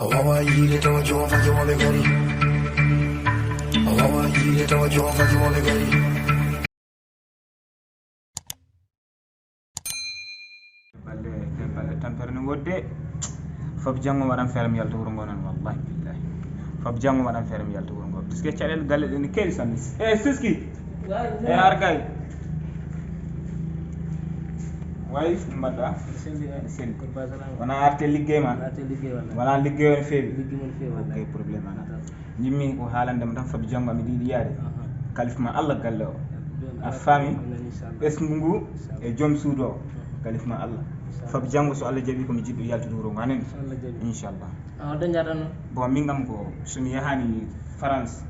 Awawa yile tawa joma faki mo be gari. Awawa yile tawa joma faki mo be gari. Balle tampere no wodde fab jango wadan feram yalto wuro ngonan wallahi billahi fab jango wadan feram yalto wuro ngo parce que cialel galle den kedi sanni siski argay way mbada sen wana arte liggey ma wana liggey on feewi ok problème ana nyimmi ko haalandem tan fab jango mi didi yaade kalifma Allah galle o a fami esngu e jom suudo kalifma Allah fab jango so Allah jabi ko mi jiddo yaltude wuro nganen inshallah do jaran bon min ngam ko sumi yahani France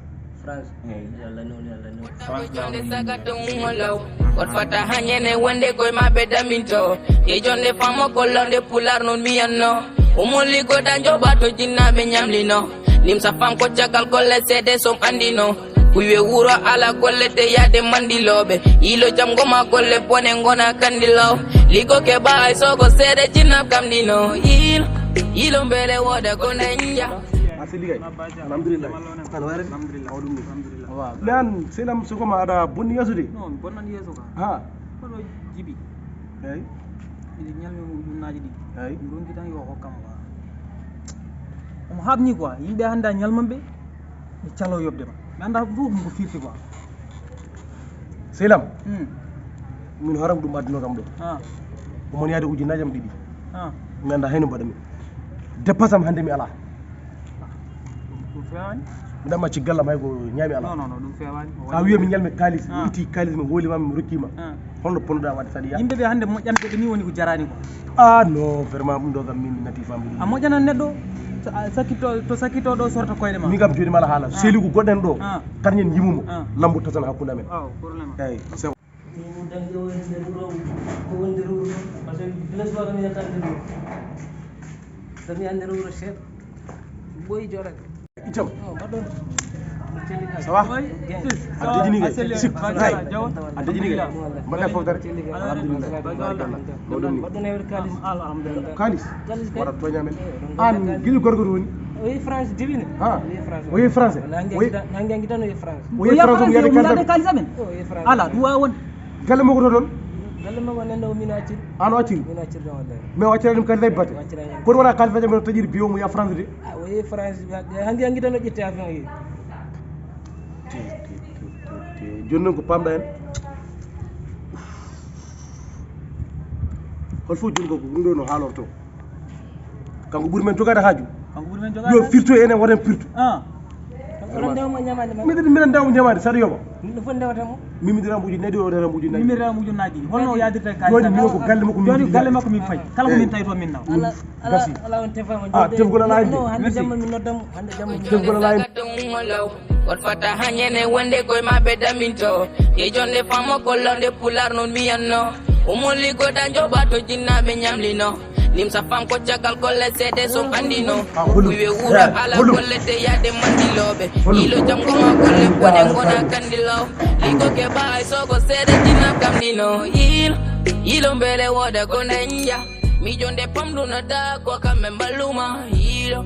yalla non jonde sagate umolaw wat fata hanyene wonde koy mabe daminto e jonde famo ko londe pular non miyanno umoli go danjo bato jinnabe nyamlino lim sa fam ko tiagal ko lesede som andino kuwe wuro ala gollete yade mandilobe ilo jam goma golle bone ngona kandilaw ligo ke bay sogo sede jinnab kamdino ilo mbele woda ko nanja ligay alhamdulillah an ware alhamdulillah wa lan selam suko ma ada bonni yasude non bonnan yeso ka ha kono jibi ay ni nyalme mu dunnaji di ay ronki tan yo hokkam wa habni quoi yimbe handa nyalmambe ni cialo yobde ma anda bu ko firti quoi selam min haram dum adino kam do ko mon yaade uji najam didi mi anda hayno badami dépassam hande mi ala fewani dama ci galla may ko ñaami ala non dum fewani sa wiyo mi ñalme kalis uti kalis mi holi mam mi rokkima hono ponda wadde sadi ya yimbe be hande mo jante ni woni ko jarani ko non vraiment dum do gam min nati fambi a mo jana neddo sakito do sorta koyde ma mi gam jodi mala hala seligu godden do tarnyen yimumo lambu tatan hakkunde amen problème ay sew mu dangi wonde wuro ko wonde wuro parce que village ba mi yakande do dami andere wuro chef boy jore itam badon ça va adde jini gay sik hay adde jini gay mbada fof dara alhamdulillah badon e kalis alhamdulillah kalis wara tonya men an gilu gorgor woni oui France divine oui français oui nangi tan oui France oui France mo yade kalis amen oui France ala duwa won galle mo ko don galle mo wonne ndo min acir an acir min acir do wallahi mais wacce dum kan lay batte ko wona kalis faje mo tajir biyo mo ya France de oui France hangi tan jitte avion yi jonnon ko pamda en hol fu jungo ko gundo no halorto kanko buri men jogade haaju yo firto ene woden firto ndewmo ñamade ma mi ndewmo ñamade sadu yoba no fo ndewata mo mimi dara buji nedi o dara buji nedi mi dara muju naji holno yadirta ka joni mi ko galle makko joni galle makko mi fay kala ko min tayto min naw ala on tefama tefgol ala inde hande jamma mi noddam hande jamma mi tefgol ala inde wat fata hanyene wonde koy mabe daminto e jonde famo ko londe pular non miyanno umoli go danjo bato jinnabe nyamlino lim sa fam ko tiagal ko lesede so andino kuwe wuro ala gollete yade mandilobe ilo jam goma golle bone ngona kandilaw ligo ke bay sogo sede jinab kamdino ilo mbele woda ko nanja mi jonde pamduna da ko kambe baluma ilo